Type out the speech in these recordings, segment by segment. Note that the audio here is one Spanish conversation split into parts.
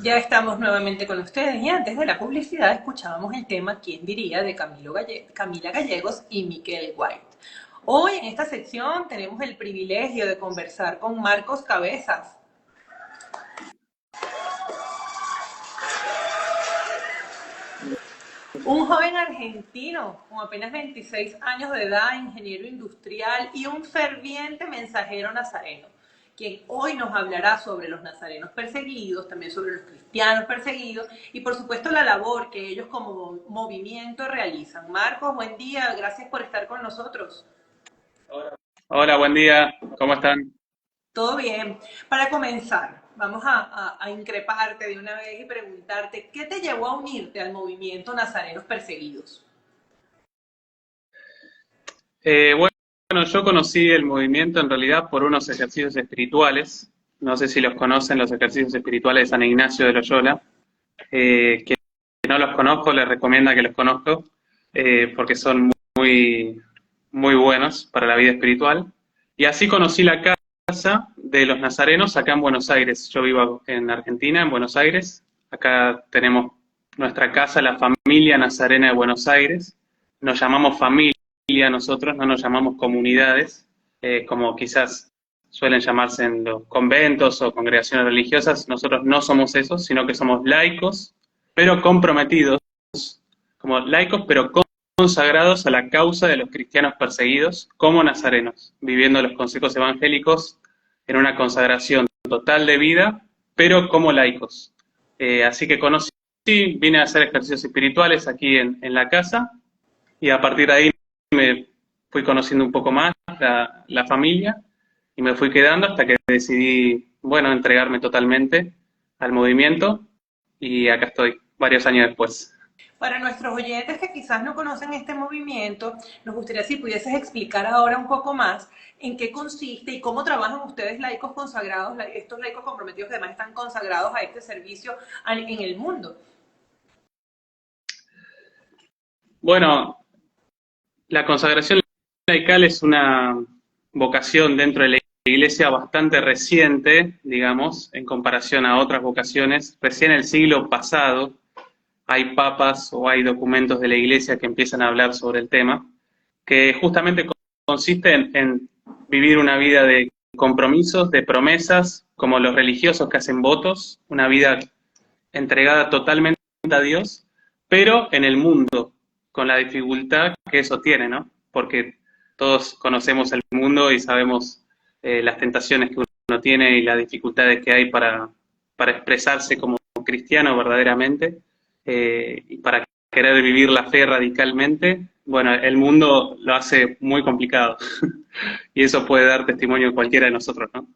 Ya estamos nuevamente con ustedes y antes de la publicidad escuchábamos el tema ¿Quién diría? De Camila Gallegos y Miquel White. Hoy en esta sección tenemos el privilegio de conversar con Marcos Cabezas, un joven argentino con apenas 26 años de edad, ingeniero industrial y un ferviente mensajero nazareno, quien hoy nos hablará sobre los nazarenos perseguidos, también sobre los cristianos perseguidos y por supuesto la labor que ellos como movimiento realizan. Marcos, buen día, gracias por estar con nosotros. Hola, buen día, ¿cómo están? Todo bien. Para comenzar, vamos a increparte de una vez y preguntarte, ¿qué te llevó a unirte al movimiento Nazarenos Perseguidos? Bueno, yo conocí el movimiento en realidad por unos ejercicios espirituales. No sé si los conocen, los ejercicios espirituales de San Ignacio de Loyola. Que no los conozco, les recomienda que los conozco, porque son muy, muy buenos para la vida espiritual. Y así conocí la casa de los nazarenos acá en Buenos Aires. Yo vivo en Argentina, en Buenos Aires. Acá tenemos nuestra casa, la familia nazarena de Buenos Aires. Nos llamamos familia nosotros, no nos llamamos comunidades, como quizás suelen llamarse en los conventos o congregaciones religiosas. Nosotros no somos eso, sino que somos laicos, pero comprometidos, como laicos, pero consagrados a la causa de los cristianos perseguidos como nazarenos, viviendo los consejos evangélicos en una consagración total de vida, pero como laicos. Así que conocí, vine a hacer ejercicios espirituales aquí en la casa, y a partir de ahí me fui conociendo un poco más la familia y me fui quedando hasta que decidí, bueno, entregarme totalmente al movimiento y acá estoy, varios años después. Para nuestros oyentes que quizás no conocen este movimiento, nos gustaría si pudieses explicar ahora un poco más en qué consiste y cómo trabajan ustedes laicos consagrados, estos laicos comprometidos que además están consagrados a este servicio en el mundo. Bueno, la consagración laical es una vocación dentro de la Iglesia bastante reciente, digamos, en comparación a otras vocaciones. Recién el siglo pasado hay papas o hay documentos de la Iglesia que empiezan a hablar sobre el tema, que justamente consiste en vivir una vida de compromisos, de promesas, como los religiosos que hacen votos, una vida entregada totalmente a Dios, pero en el mundo, con la dificultad que eso tiene, ¿no? Porque todos conocemos el mundo y sabemos las tentaciones que uno tiene y las dificultades que hay para expresarse como cristiano verdaderamente, y para querer vivir la fe radicalmente. Bueno, el mundo lo hace muy complicado y eso puede dar testimonio de cualquiera de nosotros, ¿no?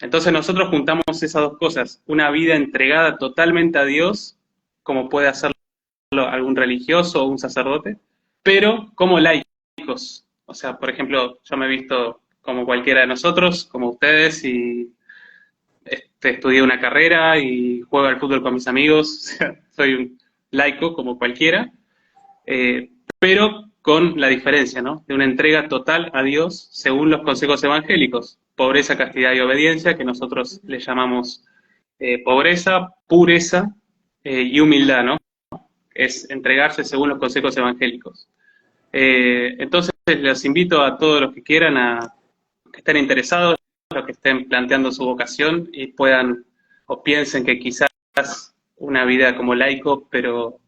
Entonces nosotros juntamos esas dos cosas, una vida entregada totalmente a Dios, como puede hacerlo algún religioso o un sacerdote, pero como laicos. O sea, por ejemplo, yo me he visto como cualquiera de nosotros, como ustedes, y estudié una carrera y juego al fútbol con mis amigos. O sea, soy un laico como cualquiera, eh, pero con la diferencia, ¿no? De una entrega total a Dios según los consejos evangélicos. Pobreza, castidad y obediencia, que nosotros le llamamos pobreza, pureza y humildad, ¿no? Es entregarse según los consejos evangélicos. Entonces, les invito a todos los que quieran, a que estén interesados, los que estén planteando su vocación y puedan o piensen que quizás una vida como laico, pero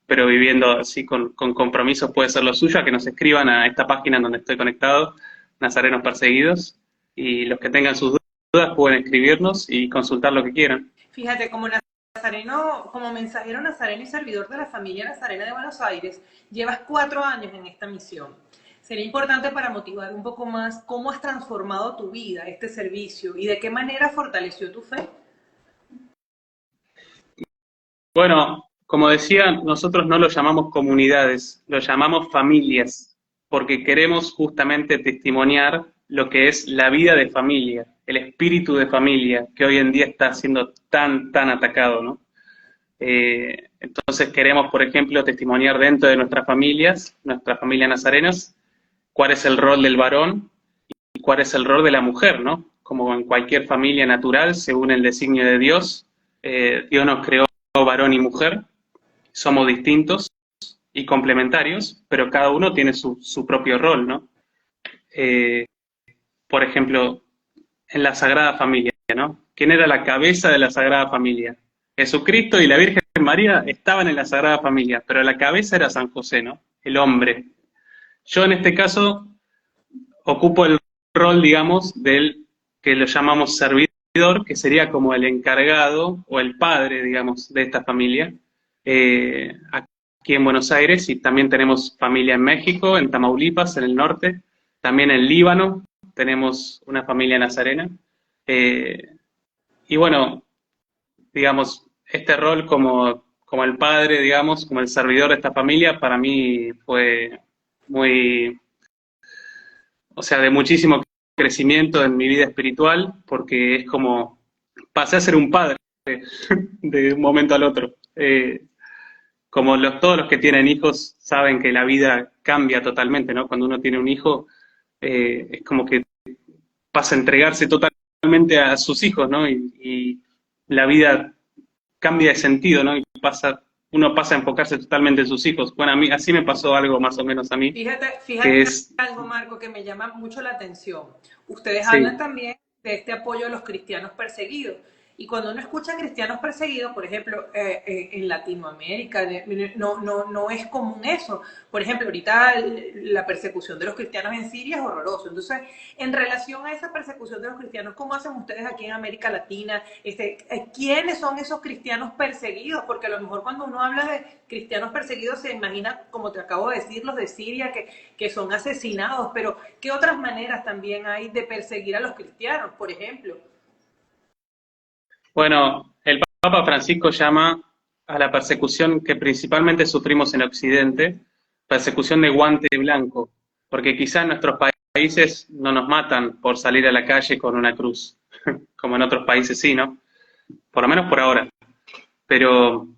viviendo así con compromisos puede ser lo suyo, a que nos escriban a esta página en donde estoy conectado, Nazarenos Perseguidos, y los que tengan sus dudas pueden escribirnos y consultar lo que quieran. Fíjate, como nazareno, como mensajero nazareno y servidor de la familia nazarena de Buenos Aires, llevas 4 años en esta misión. Sería importante para motivar un poco más cómo has transformado tu vida, este servicio, y de qué manera fortaleció tu fe. Bueno, como decía, nosotros no lo llamamos comunidades, lo llamamos familias, porque queremos justamente testimoniar lo que es la vida de familia, el espíritu de familia, que hoy en día está siendo tan atacado, ¿no? Entonces queremos, por ejemplo, testimoniar dentro de nuestras familias nazarenas, cuál es el rol del varón y cuál es el rol de la mujer, ¿no? Como en cualquier familia natural, según el designio de Dios, Dios nos creó varón y mujer, somos distintos y complementarios, pero cada uno tiene su propio rol, ¿no? Eh, por ejemplo, en la Sagrada Familia, ¿no? ¿Quién era la cabeza de la Sagrada Familia? Jesucristo y la Virgen María estaban en la Sagrada Familia, pero la cabeza era San José, ¿no? El hombre. Yo en este caso ocupo el rol, digamos, del que lo llamamos servidor, que sería como el encargado o el padre, digamos, de esta familia, aquí en Buenos Aires, y también tenemos familia en México, en Tamaulipas, en el norte, también en Líbano, tenemos una familia nazarena. Eh, y bueno, digamos, este rol como el padre, digamos, como el servidor de esta familia, para mí fue muy, o sea, de muchísimo crecimiento en mi vida espiritual, porque es como, pasé a ser un padre de un momento al otro. Como todos los que tienen hijos saben que la vida cambia totalmente, ¿no? Cuando uno tiene un hijo, es como que pasa a entregarse totalmente a sus hijos, ¿no? Y la vida cambia de sentido, ¿no? Y uno pasa a enfocarse totalmente en sus hijos. Bueno, a mí así me pasó algo más o menos a mí, que Fíjate es, algo, Marco, que me llama mucho la atención. Ustedes hablan sí, también de este apoyo a los cristianos perseguidos. Y cuando uno escucha cristianos perseguidos, por ejemplo, en Latinoamérica, no es común eso. Por ejemplo, ahorita la persecución de los cristianos en Siria es horroroso. Entonces, en relación a esa persecución de los cristianos, ¿cómo hacen ustedes aquí en América Latina? ¿Quiénes son esos cristianos perseguidos? Porque a lo mejor cuando uno habla de cristianos perseguidos se imagina, como te acabo de decir, los de Siria que son asesinados, pero ¿qué otras maneras también hay de perseguir a los cristianos, por ejemplo? bueno, el Papa Francisco llama a la persecución que principalmente sufrimos en Occidente, persecución de guante blanco, porque quizá en nuestros países no nos matan por salir a la calle con una cruz, como en otros países sí, ¿no? Por lo menos por ahora. Pero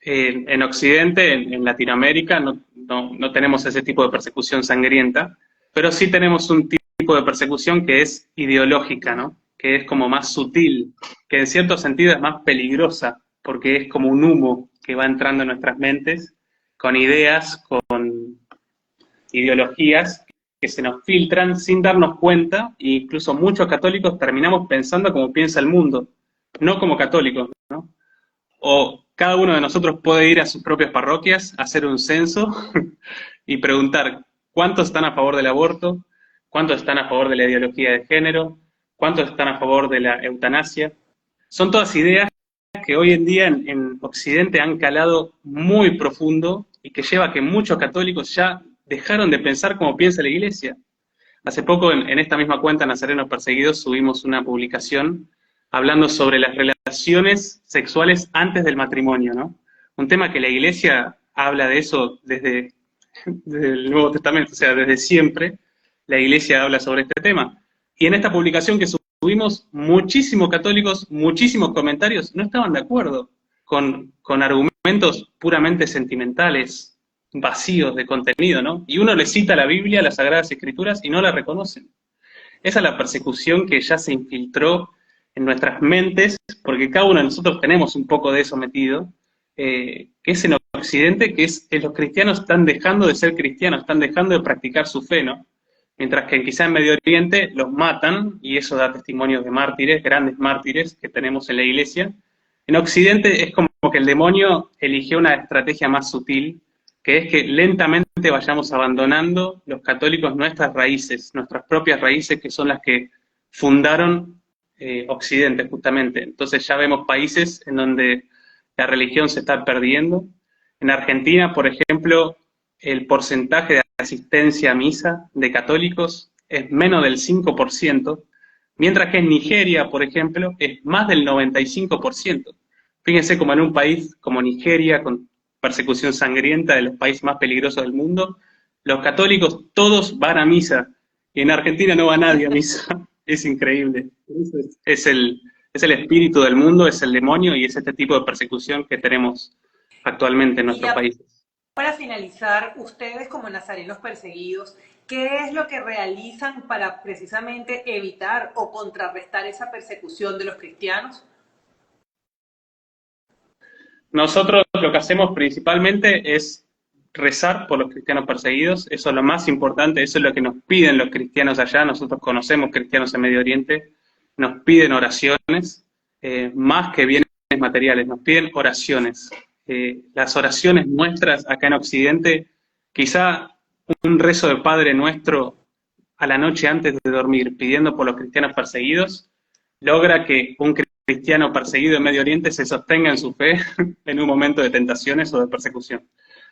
en Occidente, en Latinoamérica, no tenemos ese tipo de persecución sangrienta, pero sí tenemos un tipo de persecución que es ideológica, ¿no? Que es como más sutil, que en cierto sentido es más peligrosa, porque es como un humo que va entrando en nuestras mentes con ideas, con ideologías que se nos filtran sin darnos cuenta, e incluso muchos católicos terminamos pensando como piensa el mundo, no como católicos, ¿no? O cada uno de nosotros puede ir a sus propias parroquias, hacer un censo y preguntar cuántos están a favor del aborto, cuántos están a favor de la ideología de género, cuántos están a favor de la eutanasia. Son todas ideas que hoy en día en Occidente han calado muy profundo y que lleva a que muchos católicos ya dejaron de pensar como piensa la Iglesia. Hace poco en esta misma cuenta Nazarenos Perseguidos subimos una publicación hablando sobre las relaciones sexuales antes del matrimonio, ¿no? Un tema que la Iglesia habla de eso desde el Nuevo Testamento, o sea, desde siempre la Iglesia habla sobre este tema. Y en esta publicación que subimos, muchísimos católicos, muchísimos comentarios no estaban de acuerdo con argumentos puramente sentimentales, vacíos de contenido, ¿no? Y uno le cita la Biblia, las Sagradas Escrituras, y no la reconocen. Esa es la persecución que ya se infiltró en nuestras mentes, porque cada uno de nosotros tenemos un poco de eso metido, que es en Occidente, los cristianos están dejando de ser cristianos, están dejando de practicar su fe, ¿no? Mientras que quizá en Medio Oriente los matan, y eso da testimonios de mártires, grandes mártires que tenemos en la iglesia. En Occidente es como que el demonio eligió una estrategia más sutil, que es que lentamente vayamos abandonando los católicos nuestras raíces, nuestras propias raíces, que son las que fundaron Occidente, justamente. Entonces ya vemos países en donde la religión se está perdiendo. En Argentina, por ejemplo, el porcentaje de asistencia a misa de católicos es menos del 5%, mientras que en Nigeria, por ejemplo, es más del 95%. Fíjense como en un país como Nigeria, con persecución sangrienta de los países más peligrosos del mundo, los católicos todos van a misa, y en Argentina no va nadie a misa. Es increíble. Es el espíritu del mundo, es el demonio, y es este tipo de persecución que tenemos actualmente en Y nuestros ya países. para finalizar, ustedes como nazarenos perseguidos, ¿qué es lo que realizan para precisamente evitar o contrarrestar esa persecución de los cristianos? Nosotros lo que hacemos principalmente es rezar por los cristianos perseguidos, eso es lo más importante, eso es lo que nos piden los cristianos allá, nosotros conocemos cristianos en Medio Oriente, nos piden oraciones, más que bienes materiales, nos piden oraciones. Las oraciones nuestras acá en Occidente, quizá un rezo de Padre Nuestro a la noche antes de dormir, pidiendo por los cristianos perseguidos, logra que un cristiano perseguido en Medio Oriente se sostenga en su fe en un momento de tentaciones o de persecución.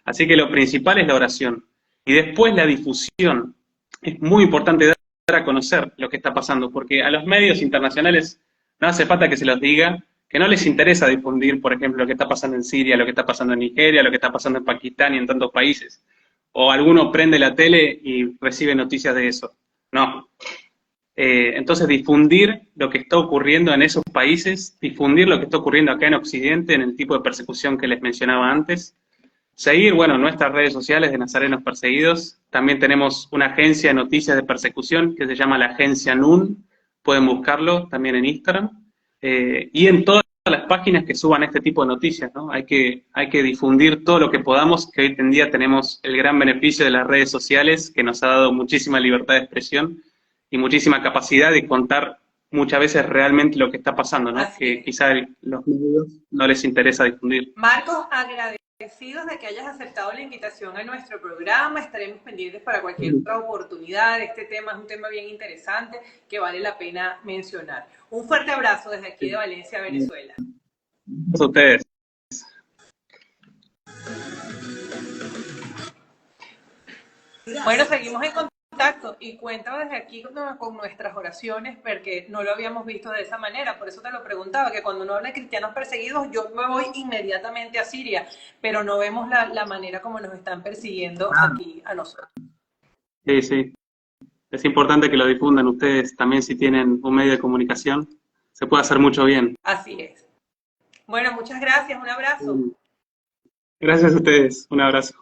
Así que lo principal es la oración. Y después la difusión. Es muy importante dar a conocer lo que está pasando, porque a los medios internacionales no hace falta que se los diga, que no les interesa difundir, por ejemplo, lo que está pasando en Siria, lo que está pasando en Nigeria, lo que está pasando en Pakistán y en tantos países. O alguno prende la tele y recibe noticias de eso. No. Entonces, difundir lo que está ocurriendo en esos países, difundir lo que está ocurriendo acá en Occidente, en el tipo de persecución que les mencionaba antes. Seguir, bueno, nuestras redes sociales de Nazarenos Perseguidos. También tenemos una agencia de noticias de persecución que se llama la Agencia NUN. Pueden buscarlo también en Instagram. Y en todas las páginas que suban este tipo de noticias, ¿no? Hay que difundir todo lo que podamos, que hoy en día tenemos el gran beneficio de las redes sociales, que nos ha dado muchísima libertad de expresión y muchísima capacidad de contar muchas veces realmente lo que está pasando, ¿no? Que quizá los medios no les interesa difundir. Marcos, agradecidos de que hayas aceptado la invitación a nuestro programa. Estaremos pendientes para cualquier otra oportunidad. Este tema es un tema bien interesante que vale la pena mencionar. Un fuerte abrazo desde aquí de Valencia, Venezuela. Gracias a ustedes. Bueno, seguimos en contacto y cuenta desde aquí con nuestras oraciones, porque no lo habíamos visto de esa manera. Por eso te lo preguntaba, que cuando uno habla de cristianos perseguidos, yo me voy inmediatamente a Siria, pero no vemos la manera como nos están persiguiendo aquí a nosotros. Sí, sí. Es importante que lo difundan ustedes también si tienen un medio de comunicación. Se puede hacer mucho bien. Así es. Bueno, muchas gracias. Un abrazo. Gracias a ustedes. Un abrazo.